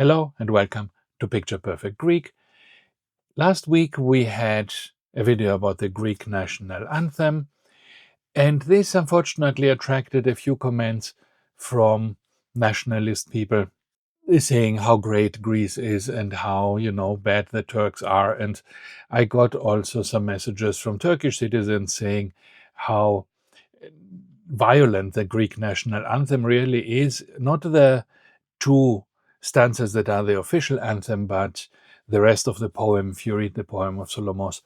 Hello and welcome to Picture Perfect Greek. Last week we had a video about the Greek national anthem, and this unfortunately attracted a few comments from nationalist people saying how great Greece is and how, bad the Turks are. And I got also some messages from Turkish citizens saying how violent the Greek national anthem really is. Not the two stanzas that are the official anthem, but the rest of the poem. If you read the poem of Solomos,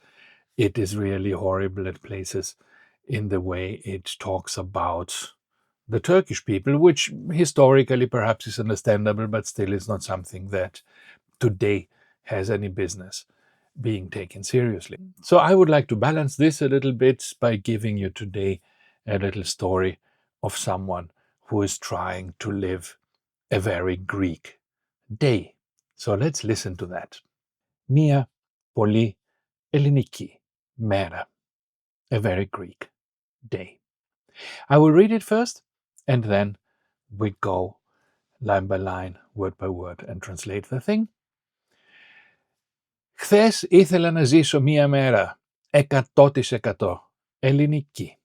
it is really horrible at places in the way it talks about the Turkish people, which historically perhaps is understandable, but still is not something that today has any business being taken seriously. So I would like to balance this a little bit by giving you today a little story of someone who is trying to live a very Greek day. So let's listen to that. Μία πολύ ελληνική μέρα. A very Greek day. I will read it first and then we go line by line, word by word and translate the thing. Χθες ήθελα να ζήσω μία μέρα 100% ελληνική.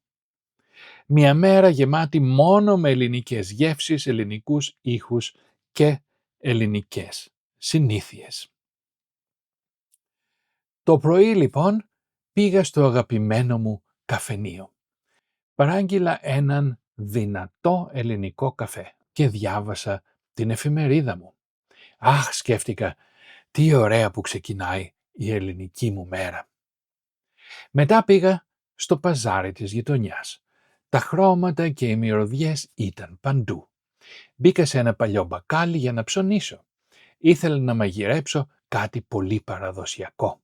Μία μέρα γεμάτη μόνο με ελληνικές γεύσεις, ελληνικούς ήχους και ελληνικές συνήθειες. Το πρωί λοιπόν πήγα στο αγαπημένο μου καφενείο. Παράγγειλα έναν δυνατό ελληνικό καφέ και διάβασα την εφημερίδα μου. Αχ, σκέφτηκα, τι ωραία που ξεκινάει η ελληνική μου μέρα. Μετά πήγα στο παζάρι της γειτονιάς. Τα χρώματα και οι μυρωδιές ήταν παντού. Μπήκα σε ένα παλιό μπακάλι για να ψωνίσω. Ήθελα να μαγειρέψω κάτι πολύ παραδοσιακό.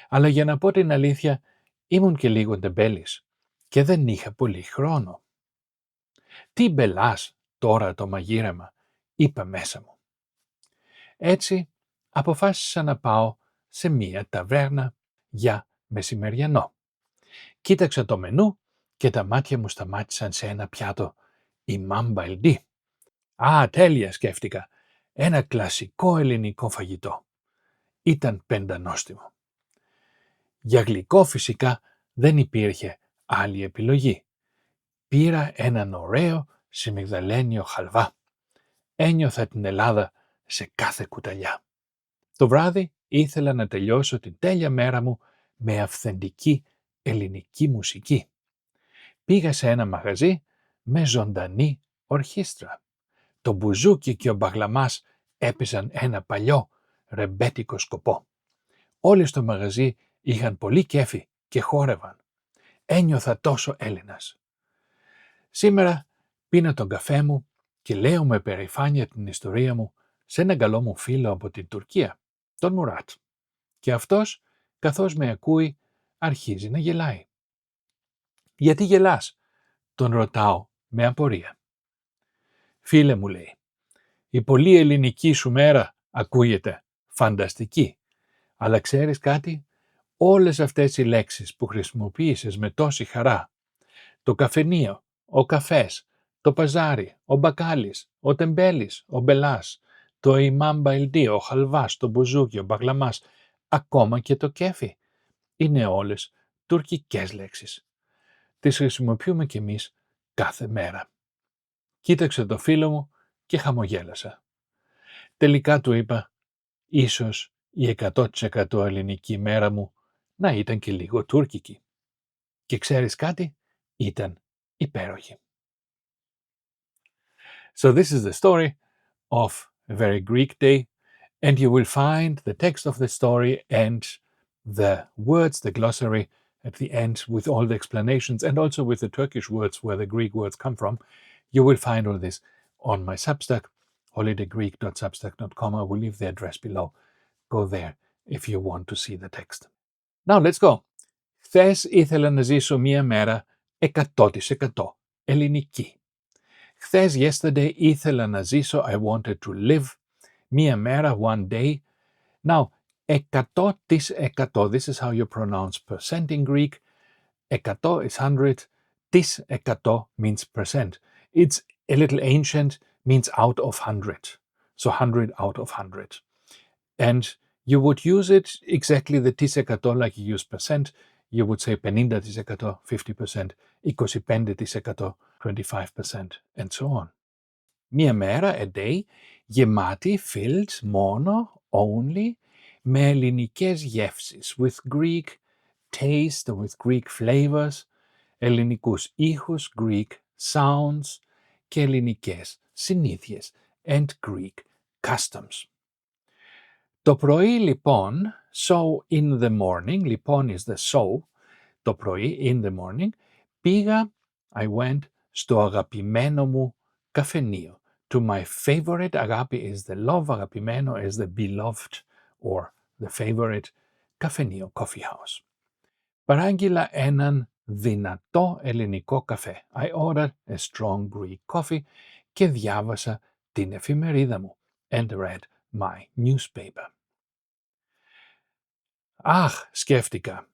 Αλλά για να πω την αλήθεια, ήμουν και λίγο τεμπέλης και δεν είχα πολύ χρόνο. «Τι μπελάς τώρα το μαγείρεμα», είπα μέσα μου. Έτσι αποφάσισα να πάω σε μία ταβέρνα για μεσημεριανό. Κοίταξα το μενού και τα μάτια μου σταμάτησαν σε ένα πιάτο ημάμ μπαλντί. «Α, τέλεια», σκέφτηκα, ένα κλασικό ελληνικό φαγητό. Ήταν πεντανόστιμο. Για γλυκό φυσικά δεν υπήρχε άλλη επιλογή. Πήρα έναν ωραίο σιμιγδαλένιο χαλβά. Ένιωθα την Ελλάδα σε κάθε κουταλιά. Το βράδυ ήθελα να τελειώσω την τέλεια μέρα μου με αυθεντική ελληνική μουσική. Πήγα σε ένα μαγαζί με ζωντανή ορχήστρα. Το μπουζούκι και ο μπαγλαμάς έπαιζαν ένα παλιό ρεμπέτικο σκοπό. Όλοι στο μαγαζί είχαν πολύ κέφι και χόρευαν. Ένιωθα τόσο Έλληνας. Σήμερα πίνα τον καφέ μου και λέω με περηφάνεια την ιστορία μου σε έναν καλό μου φίλο από την Τουρκία, τον Μουράτ. Και αυτός, καθώς με ακούει, αρχίζει να γελάει. «Γιατί γελάς?» τον ρωτάω με απορία. «Φίλε», μου λέει, «η πολύ ελληνική σου μέρα ακούγεται φανταστική. Αλλά ξέρεις κάτι? Όλες αυτές οι λέξεις που χρησιμοποίησες με τόση χαρά, το καφενείο, ο καφές, το παζάρι, ο μπακάλις, ο τεμπέλης, ο μπελάς, το ημάμ μπαλντί, ο χαλβάς, το μπουζούκι, ο μπαγλαμάς, ακόμα και το κέφι, είναι όλες τουρκικές λέξεις. Τις χρησιμοποιούμε κι εμείς κάθε μέρα». Κοίταξε το φίλο μου και χαμογέλασα. Τελικά του είπα, ίσως η 100% ελληνική μέρα μου να ήταν και λίγο τουρκική. Και ξέρεις κάτι? Ήταν υπέροχη. So this is the story of a very Greek day, and you will find the text of the story and the words, the glossary at the end with all the explanations and also with the Turkish words where the Greek words come from. You will find all this on my Substack, holidaygreek.substack.com. I will leave the address below. Go there if you want to see the text. Now let's go. Χθες ήθελα να ζήσω μία μέρα 100% ελληνική. Χθες, yesterday, ήθελα να ζήσω, I wanted to live, μία μέρα, one day. Now, 100%, this is how you pronounce percent in Greek. 100 is 100, τις 100 means percent. It's a little ancient, means out of 100. So 100 out of 100. And you would use it exactly the %, like you use percent. You would say 50%, 50%, 25%, 25%, and so on. Μια μέρα, a day, γεμάτη, filled, μόνο, only, με ελληνικές γεύσεις, with Greek taste, with Greek flavors, ελληνικούς ήχους, Greek sounds, και ελληνικές συνήθειες, and Greek customs. Το πρωί λοιπόν, so in the morning, λοιπόν is the so, το πρωί, in the morning, πήγα, I went, στο αγαπημένο μου καφενείο, to my favorite, αγάπη is the love, αγαπημένο is the beloved or the favorite, καφενείο, coffee house. Παράγγειλα έναν δυνατό ελληνικό καφέ. I ordered a strong Greek coffee και διάβασα την εφημερίδα μου and read my newspaper. Αχ, σκέφτηκα.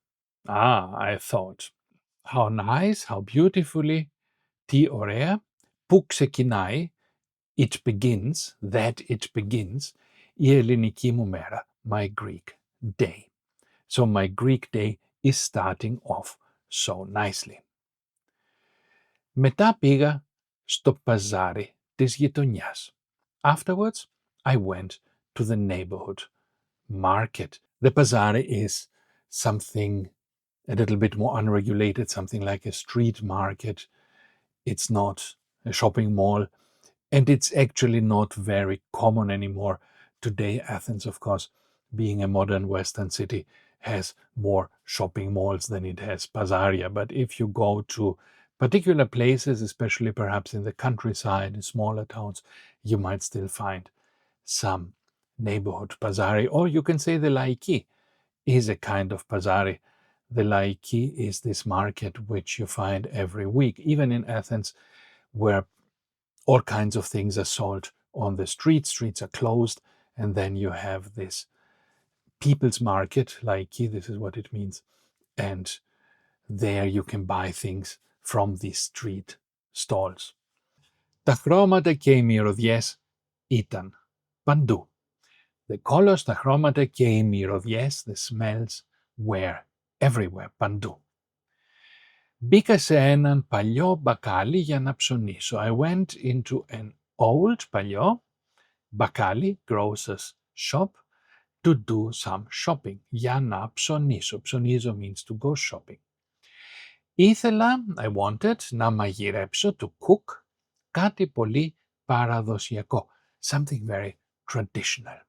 I thought. How nice, how beautifully, τι ωραία, που ξεκινάει, it begins, that it begins, η ελληνική μου μέρα, my Greek day. So my Greek day is starting off so nicely. Μετά πήγα στο παζάρι της γειτονιάς. Afterwards, I went to the neighborhood market. The pazari is something a little bit more unregulated, something like a street market. It's not a shopping mall, and it's actually not very common anymore. Today, Athens, of course, being a modern Western city, has more shopping malls than it has bazaria. But if you go to particular places, especially perhaps in the countryside, in smaller towns, you might still find some neighborhood bazari, or you can say the laiki is a kind of bazari. The laiki is this market which you find every week, even in Athens, where all kinds of things are sold on the streets. Streets are closed, and then you have this people's market, laiki, this is what it means, and there you can buy things from these street stalls. Τα χρώματα και οι μυρωδιές ήταν παντού. The colors, τα χρώματα και οι μυρωδιές, the smells, were everywhere, παντού. Μπήκα σε έναν παλιό μπακάλι για να ψωνίσω. I went into an old, παλιό, μπακάλι, grocer's shop, to do some shopping. Για να ψωνίσω. Ψωνίζω means to go shopping. Ήθελα, I wanted, να μαγειρέψω, to cook, κάτι πολύ παραδοσιακό. Something very traditional.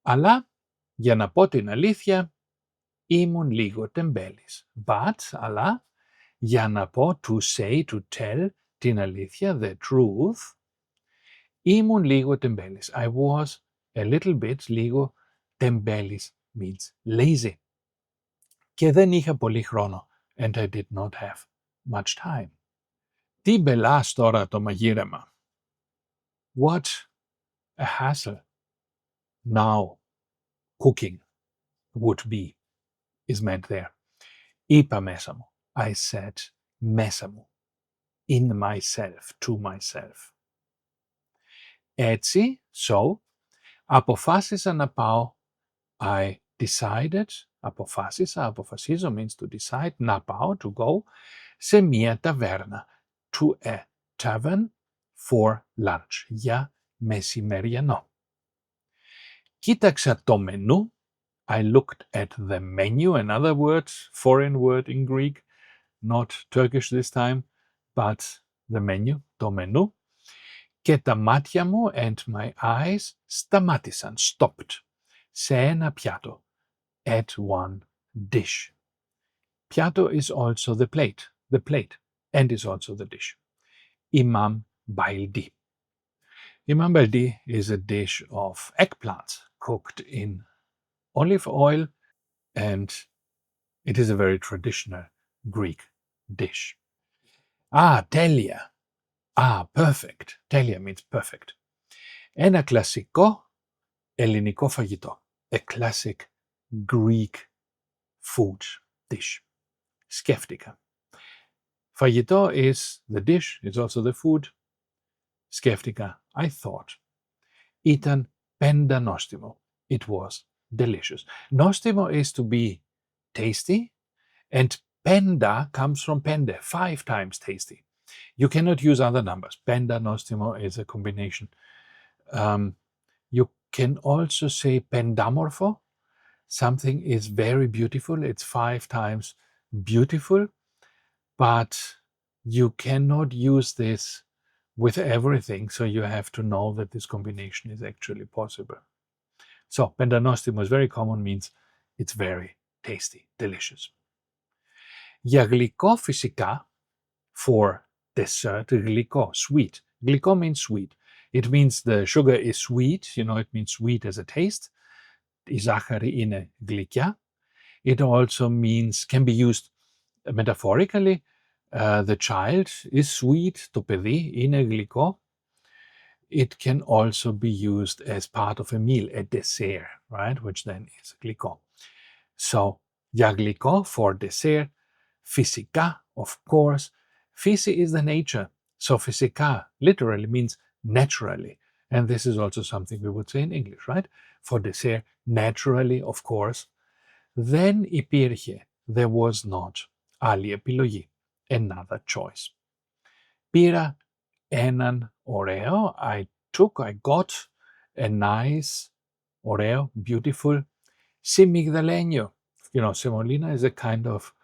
Αλλά, για να πω την αλήθεια, ήμουν λίγο τεμπέλης. But, αλλά, για να πω, to say, to tell, την αλήθεια, the truth, ήμουν λίγο τεμπέλης. I was a little bit, λίγο τεμπέλης means lazy. Και δεν είχα πολύ χρόνο, and I did not have much time. Τι μπελάς τώρα το μαγείρεμα. What a hassle now cooking would be is meant there. Είπα μέσα μου. I said μέσα μου. In myself, to myself. Έτσι, so, αποφάσισα να πάω. I decided, αποφασίζω means to decide, να πάω, to go, σε μια ταβέρνα, to a tavern for lunch, για μεσημεριανό. Κοίταξα το μενού, I looked at the menu, another word, foreign word in Greek, not Turkish this time, but the menu, το μενού, και τα μάτια μου and my eyes σταμάτησαν, stopped, σε ένα πιάτο, at one dish. Piatto is also the plate, and is also the dish. Imam Baildi. Imam Baildi is a dish of eggplants cooked in olive oil, and it is a very traditional Greek dish. Τέλεια. Perfect. Τέλεια means perfect. Ένα κλασικό ελληνικό φαγητό. A classic Greek food dish. Σκέφτηκα. Φαγητό is the dish, it's also the food. Σκέφτηκα, I thought. Ήταν πέντα νόστιμο. It was delicious. Nostimo is to be tasty, and penda comes from pende, 5 times tasty. You cannot use other numbers. Penda nostimo is a combination. You can also say pendamorpho. Something is very beautiful. It's 5 times beautiful, but you cannot use this with everything. So you have to know that this combination is actually possible. So pendanostimo is very common, means it's very tasty, delicious. Για γλυκό φυσικά, for dessert, γλυκό, sweet. Γλυκό means sweet. It means the sugar is sweet, it means sweet as a taste. Η ζάχαρη είναι γλυκιά. It also means, can be used metaphorically. The child is sweet, το παιδί είναι γλυκό. It can also be used as part of a meal, a dessert, right? Which then is γλυκό. So, για γλυκό, for dessert. Φυσικά, of course. Physi is the nature. So φυσικά literally means naturally. And this is also something we would say in English, right? For dessert, naturally, of course. Δεν υπήρχε, there was not, άλλη επιλογή, another choice. Πήρα έναν ωραίο, I got a nice, ωραίο, beautiful, simigdaleño. Semolina is a kind of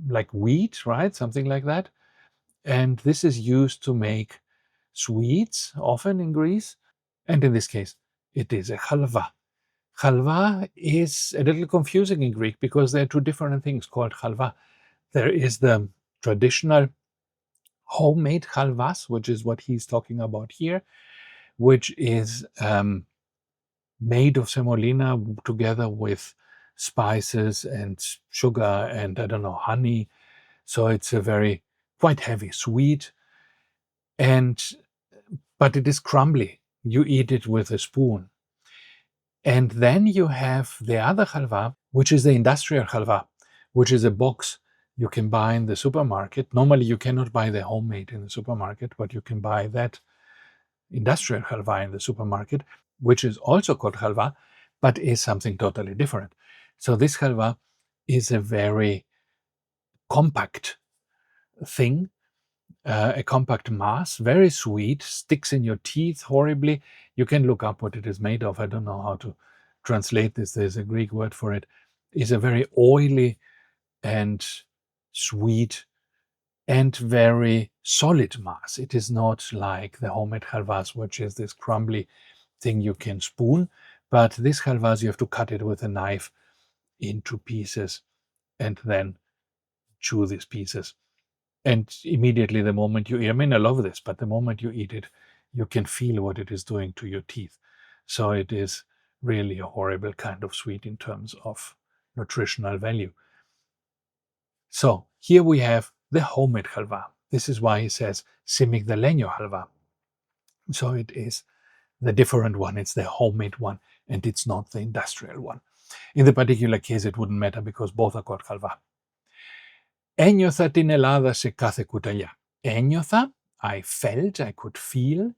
like wheat, right? Something like that. And this is used to make sweets, often in Greece. And in this case, it is a halva. Halva is a little confusing in Greek because there are two different things called halva. There is the traditional homemade halvas, which is what he's talking about here, which is made of semolina together with spices and sugar and, I don't know, honey. So it's a very quite heavy sweet, but it is crumbly. You eat it with a spoon. And then you have the other halva, which is the industrial halva, which is a box you can buy in the supermarket. Normally you cannot buy the homemade in the supermarket, but you can buy that industrial halva in the supermarket, which is also called halva, but is something totally different. So this halva is a very compact thing, a compact mass, very sweet, sticks in your teeth horribly. You can look up what it is made of. I don't know how to translate this. There's a Greek word for it. It's a very oily and sweet and very solid mass. It is not like the homemade halvas, which is this crumbly thing you can spoon, but this halvas, you have to cut it with a knife into pieces and then chew these pieces. And immediately the moment you eat, I mean, I love this, but the moment you eat it, you can feel what it is doing to your teeth. So it is really a horrible kind of sweet in terms of nutritional value. So here we have the homemade halva. This is why he says simigdaleño halva. So it is the different one. It's the homemade one, and it's not the industrial one. In the particular case, it wouldn't matter because both are called halva. Ένιωθα την Ελλάδα σε κάθε κουταλιά. Ένιωθα, I felt, I could feel,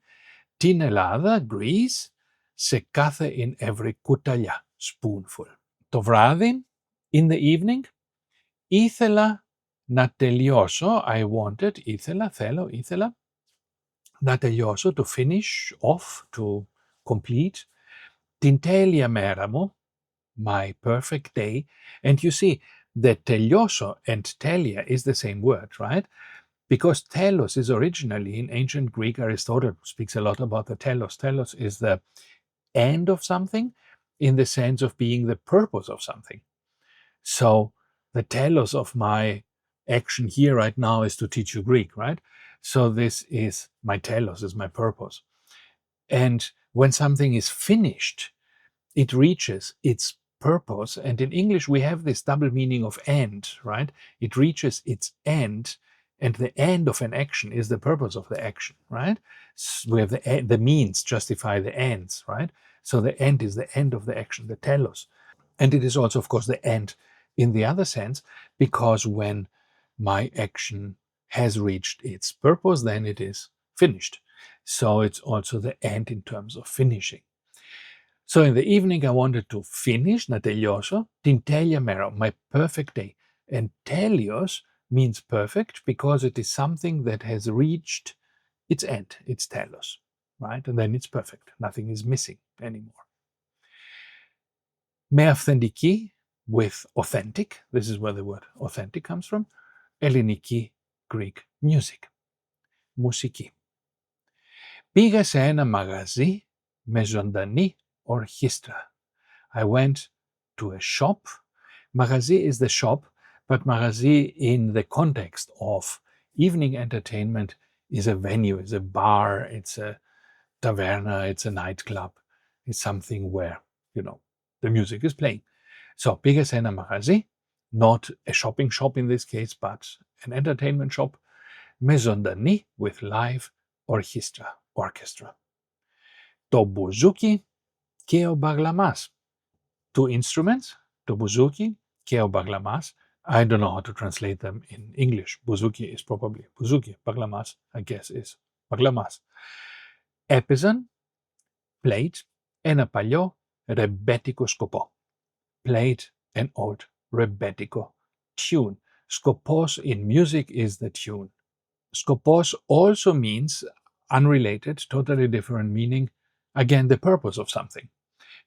την Ελλάδα, Greece, σε κάθε in every κουταλιά, spoonful. Το βράδυ, in the evening, ήθελα να τελειώσω, I wanted, ήθελα, να τελειώσω, to finish off, to complete, την τέλεια μέρα μου, my perfect day. And you see, the τελειώσω and telia is the same word, right? Because telos is originally, in ancient Greek, Aristotle speaks a lot about the telos. Telos is the end of something in the sense of being the purpose of something. So the telos of my action here right now is to teach you Greek, right? So this is my telos, is my purpose. And when something is finished, it reaches its purpose. And in English, we have this double meaning of end, right? It reaches its end, and the end of an action is the purpose of the action, right? So we have the means justify the ends, right? So the end is the end of the action, the telos. And it is also, of course, the end in the other sense, because when my action has reached its purpose, then it is finished. So it's also the end in terms of finishing. So in the evening I wanted to finish, να τελειώσω, την τέλεια μέρα, my perfect day. And telios means perfect because it is something that has reached its end, its telos, right? And then it's perfect. Nothing is missing anymore. Με αυθεντική, with authentic, this is where the word authentic comes from, ελληνική, Greek, music, μουσική. Πήγα σε ένα μαγαζί με ζωντανή ορχήστρα. I went to a shop. Magazi is the shop, but magazi in the context of evening entertainment is a venue, is a bar, it's a taverna, it's a nightclub, it's something where, the music is playing. So, πήγα σε ένα μαγαζί, not a shopping shop in this case, but an entertainment shop, με ζωντανή, with live orchestra. Το μπουζούκι και ο μπαγλαμάς. Two instruments, το μπουζούκι και ο μπαγλαμάς. I don't know how to translate them in English. Bouzouki is probably bouzouki. Baglamas, I guess, is baglamas. Έπαιζαν, played, ένα παλιό ρεμπέτικο σκοπό. Played an old ρεμπέτικο tune. Skopos in music is the tune. Skopos also means unrelated, totally different meaning. Again, the purpose of something.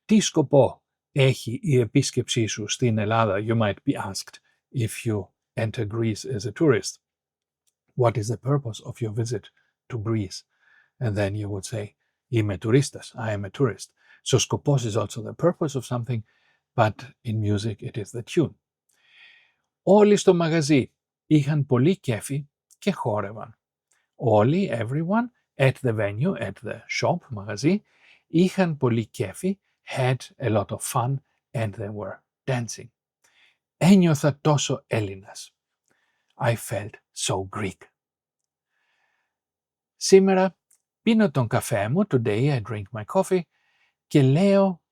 Τι σκοπό έχει η επίσκεψή σου στην Ελλάδα? You might be asked if you enter Greece as a tourist. What is the purpose of your visit to Greece? And then you would say, είμαι τουρίστας, I am a tourist. So skopos is also the purpose of something, but in music it is the tune. Όλοι στο μαγαζί είχαν πολύ κέφι και χόρευαν. Όλοι, everyone, at the venue, at the shop, μαγαζί, είχαν πολύ κέφι, had a lot of fun, and they were dancing. Ένιωθα τόσο Έλληνας. I felt so Greek. Σήμερα πίνω τον καφέ μου, today I drink my coffee, και λέω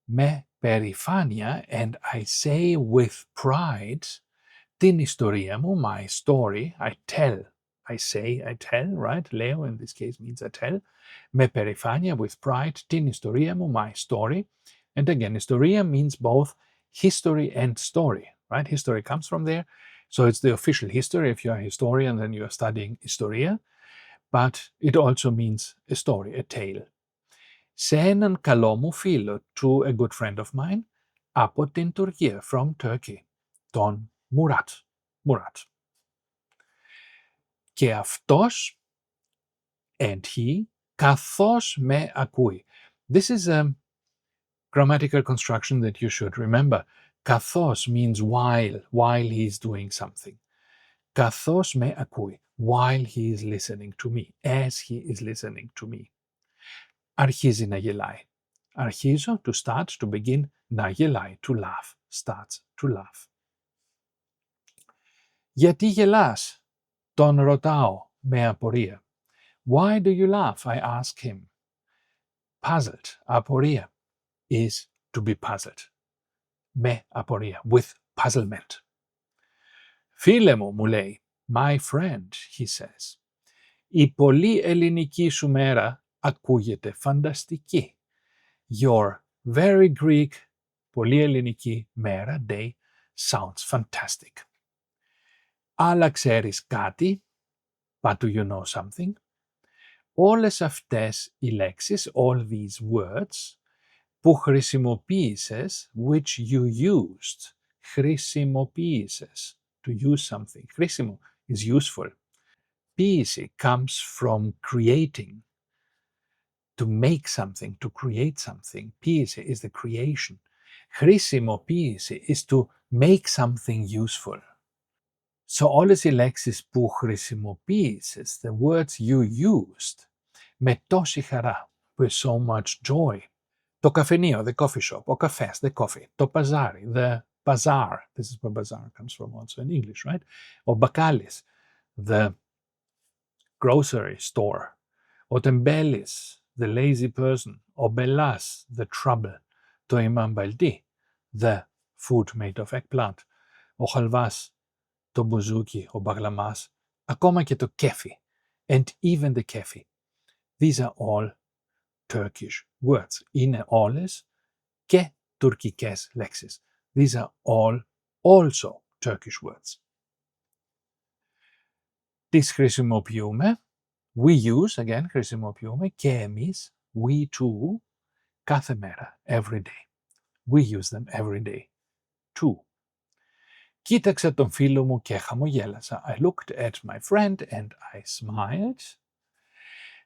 με περηφάνεια, and I say with pride, την ιστορία μου, my story, I tell, I tell, right? Λέω in this case means I tell. Με περηφάνεια, with pride, την ιστορία μου, my story. And again, historia means both history and story, right? History comes from there. So it's the official history. If you're a historian, then you're studying historia. But it also means a story, a tale. Σε έναν καλό μου φίλο, to a good friend of mine, από την Τουρκία, from Turkey, τον Murat. Και αυτός, and he, καθώς με ακούει. This is a grammatical construction that you should remember. Καθώς means while he is doing something. Καθώς με ακούει, while he is listening to me, as he is listening to me. Αρχίζει να γελάει. Αρχίζω, to start, to begin, να γελάει, to laugh, starts to laugh. Γιατί γελάς? Τον ρωτάω με απορία. Why do you laugh? I ask him. Puzzled, απορία, is to be puzzled. Με απορία, with puzzlement. Φίλε μου λέει, my friend, he says. Η πολύ ελληνική σου μέρα ακούγεται φανταστική. Your very Greek, πολύ ελληνική μέρα, day, sounds fantastic. Αλλά ξέρεις κάτι? But do you know something? Όλες αυτές οι λέξεις, all these words, που χρησιμοποίησες, which you used, χρησιμοποίησες, to use something. Χρήσιμο is useful. Ποίηση comes from creating. To make something, to create something. Ποίηση is the creation. Χρησιμοποίηση is to make something useful. So όλες οι λέξεις που χρησιμοποίησες, the words you used, με τόση χαρά, with so much joy. Το καφενείο, the coffee shop, ο καφές, the coffee, το παζάρι, the bazaar, this is where bazaar comes from also in English, right? Ο μπακάλις, the grocery store, ο τεμπέλης, the lazy person, ο μπελάς, the trouble, το ημαμπαλτί, the food made of eggplant, ο χαλβάς, το μπουζούκι, ο μπαγλαμάς, ακόμα και το κέφι, and even the κέφι. These are all Turkish words. Είναι όλες και τουρκικές λέξεις. These are all also Turkish words. Τις χρησιμοποιούμε, we use, again, χρησιμοποιούμε και εμείς, we too, κάθε μέρα, every day. We use them every day, too. Κοίταξα τον φίλο μου και χαμογέλασα. I looked at my friend and I smiled.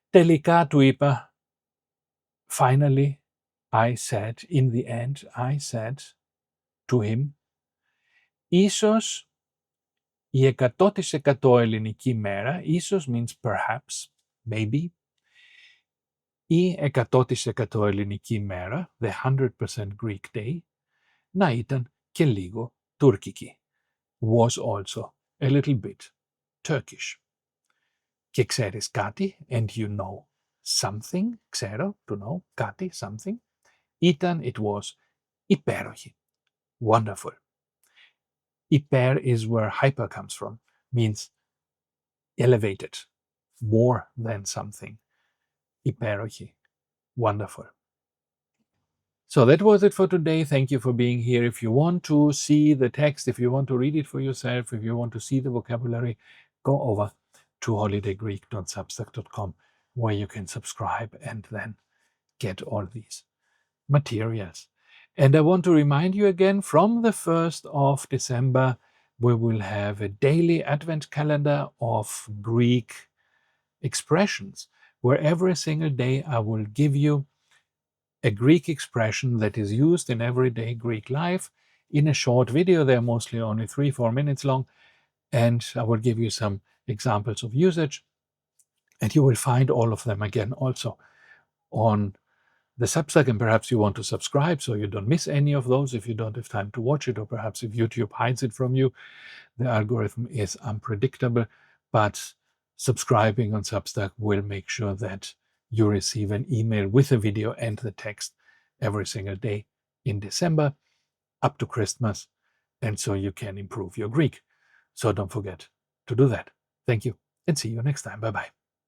Τελικά του είπα, finally, I said, in the end, I said to him, ίσως η 100% ελληνική μέρα, ίσως means perhaps, maybe, η 100% ελληνική μέρα, the 100% Greek day, να ήταν και λίγο τουρκική. Was also a little bit Turkish. Και ξέρεις κάτι, and you know something, ξέρω, to know, κάτι, something, ήταν, it was, υπέροχη, wonderful. Υπέρ is where hyper comes from, means elevated, more than something. Υπέροχη, wonderful. So that was it for today. Thank you for being here. If you want to see the text, if you want to read it for yourself, if you want to see the vocabulary, go over to holidaygreek.substack.com, where you can subscribe and then get all these materials. And I want to remind you again, from the 1st of December, we will have a daily advent calendar of Greek expressions, where every single day I will give you a Greek expression that is used in everyday Greek life in a short video. They're mostly only 3-4 minutes long, and I will give you some examples of usage, and you will find all of them again also on the Substack, and perhaps you want to subscribe so you don't miss any of those if you don't have time to watch it, or perhaps if YouTube hides it from you. The algorithm is unpredictable, but subscribing on Substack will make sure that you receive an email with the video and the text every single day in December up to Christmas, and so you can improve your Greek. So don't forget to do that. Thank you, and see you next time. Bye-bye.